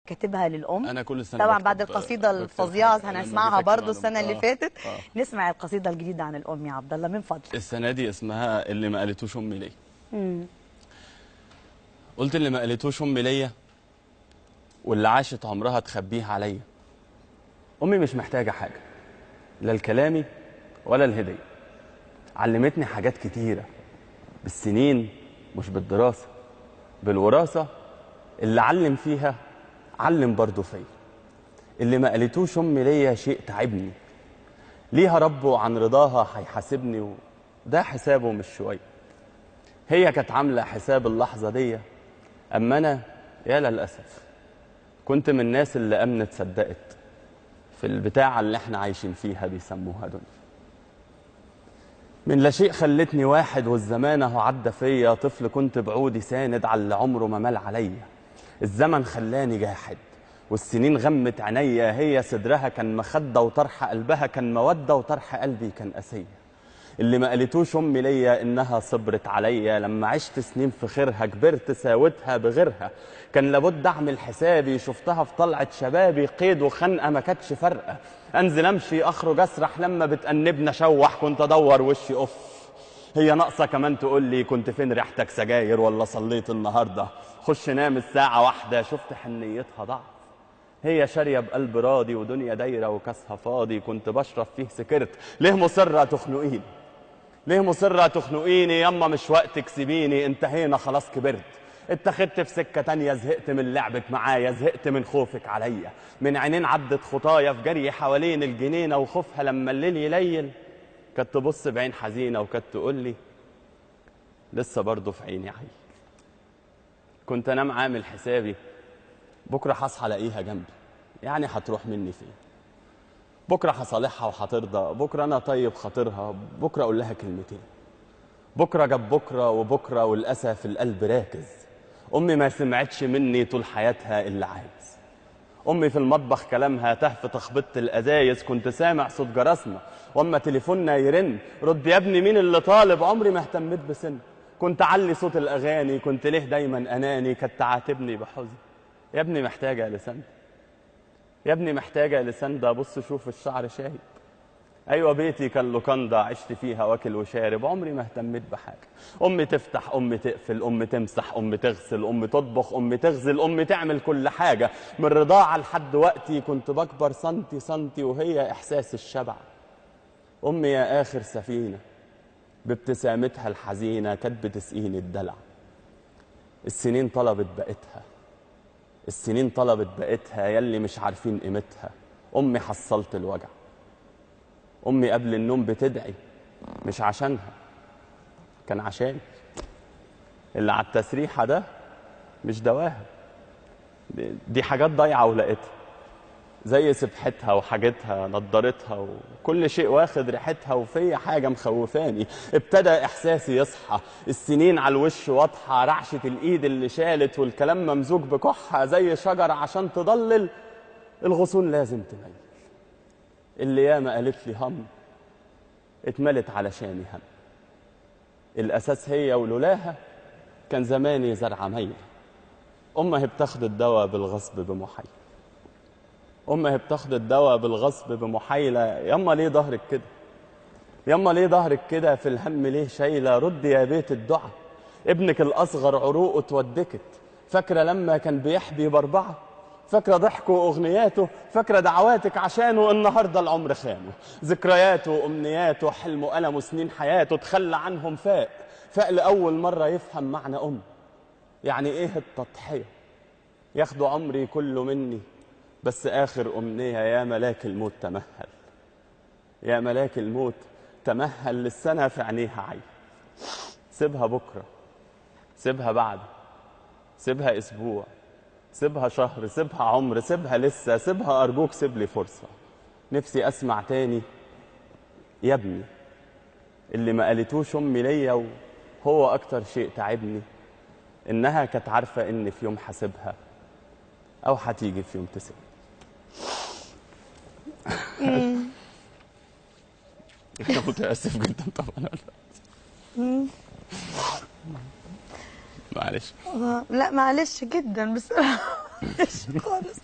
كاتبها للام. انا كل سنه طبعا بعد القصيده الفظيعه هنسمعها برضو السنه اللي فاتت. آه. نسمع القصيده الجديده عن الام يا عبد الله من فضلك. السنه دي اسمها اللي ما قالتوش امي ليا. قلت اللي ما قالتوش امي ليا واللي عاشت عمرها تخبيه عليا. امي مش محتاجه حاجه، لا الكلامي ولا الهديه. علمتني حاجات كتيره بالسنين مش بالدراسه، بالوراثه. اللي علم فيها علم برضه فيا. اللي ما قالتوش امي ليا شيء تعبني، ليها ربه عن رضاها هيحاسبني، وده حسابه مش شويه. هي كانت عامله حساب اللحظه دي، اما انا يا للاسف كنت من الناس اللي امنت صدقت في البتاعه اللي احنا عايشين فيها بيسموها دنيا. من لا شيء خلتني واحد، والزمان اهو عدى فيا. طفل كنت بعودي ساند على اللي عمره ما مال عليا. الزمن خلاني جاحد والسنين غمت عينيا. هي صدرها كان مخده وطرح قلبها كان موده، وطرح قلبي كان قاسيه. اللي ما قالتوش امي ليا انها صبرت عليا. لما عشت سنين في خيرها كبرت ساوتها بغيرها. كان لابد اعمل حسابي، شفتها في طلعه شبابي. قيد وخنقه ما كانتش فارقه. انزل امشي اخرج اسرح، لما بتأنبنا شوح كنت ادور وشي اوف. هي ناقصه كمان تقول لي كنت فين ريحتك سجاير ولا صليت النهارده. خش نام الساعه واحدة، شفت حنيتها ضعف. هي شاريه بقلب راضي ودنيا دايره وكاسها فاضي. كنت بشرب فيه سكرت، ليه مصره تخنقيني؟ ليه مصره تخنقيني؟ يما مش وقتك سيبيني، انتهينا خلاص كبرت. اتخدت في سكه تانيه، زهقت من لعبك معايا. زهقت من خوفك عليا. من عينين عدت خطايا في جري حوالين الجنينه. وخوفها لما الليل يليل كانت تبص بعين حزينه، وكانت تقول لي لسه برضه في عيني عيل. كنت انام عامل حسابي بكره هصحى الاقيها جنبي، يعني هتروح مني فين؟ بكره هصالحها وهترضى. بكره انا طيب خاطرها. بكره اقول لها كلمتين. بكره جاب بكره وبكره، والاسى في القلب راكز. امي ما سمعتش مني طول حياتها اللي عايز. امي في المطبخ كلامها تهف تخبط الازايز. كنت سامع صوت جرسنا واما تليفوننا يرن، رد يا ابني مين اللي طالب؟ عمري ما اهتميت بسن. كنت علي صوت الاغاني. كنت ليه دايما اناني؟ كانت تعاتبني بحزن. يا ابني محتاجه لسان، يا ابني محتاجه لسان. ده بص شوف الشعر شايب. ايوه بيتي كان لوكاندا عشت فيها واكل وشارب. عمري ما اهتميت بحاجه. امي تفتح، امي تقفل، امي تمسح، امي تغسل، امي تطبخ، امي تغزل، امي تعمل كل حاجه. من رضاعه لحد وقتي كنت بكبر سنتي سنتي، وهي احساس الشبع. امي يا اخر سفينه بابتسامتها الحزينه كانت بتسقيني الدلع. السنين طلبت بقتها، السنين طلبت بقتها. يلي مش عارفين قيمتها. امي حصلت الوجع. امي قبل النوم بتدعي، مش عشانها كان عشاني. اللي على التسريحه ده مش دواها، دي حاجات ضايعه ولقيتها. زي سبحتها وحاجتها نضارتها وكل شيء واخد ريحتها. وفي حاجه مخوفاني. ابتدى احساسي يصحى. السنين على الوش واضحه. رعشه الايد اللي شالت والكلام ممزوج بكحه. زي شجره عشان تضلل الغصون لازم تميل. اللي ياما قالت لي هم اتملت علشاني هم. الاساس هي ولولاها كان زماني زرعه ميله. امها بتاخد الدواء بالغصب بمحايله. امها بتاخد الدواء بالغصب بمحايله. ياما ليه ظهرك كده؟ ياما ليه ظهرك كده؟ في الهم ليه شايله؟ رد يا بيت الدعاء. ابنك الاصغر عروقه اتودكت. فاكره لما كان بيحبي باربعه؟ فاكره ضحكه واغنياته؟ فاكره دعواتك عشانه؟ النهارده العمر خانه. ذكرياته وامنياته حلمه وألمه سنين حياته تخلى عنهم. فاق لاول مره يفهم معنى يعني ايه التضحيه. ياخدوا عمري كله مني بس اخر امنيه. يا ملاك الموت تمهل، يا ملاك الموت تمهل. للسنه في عينيها عين. سيبها بكره، سيبها بعد، سيبها اسبوع، سيبها شهر، سيبها عمر، سيبها لسه، سيبها ارجوك سيب لي فرصه. نفسي اسمع تاني يا ابني اللي ما قالتوش امي ليا. وهو اكتر شيء تعبني انها كانت عارفه ان في يوم حاسبها او هتيجي في يوم تسيبني. انا متاسف جدا طبعا. معلش. لا معلش جدا بصراحه. خالص.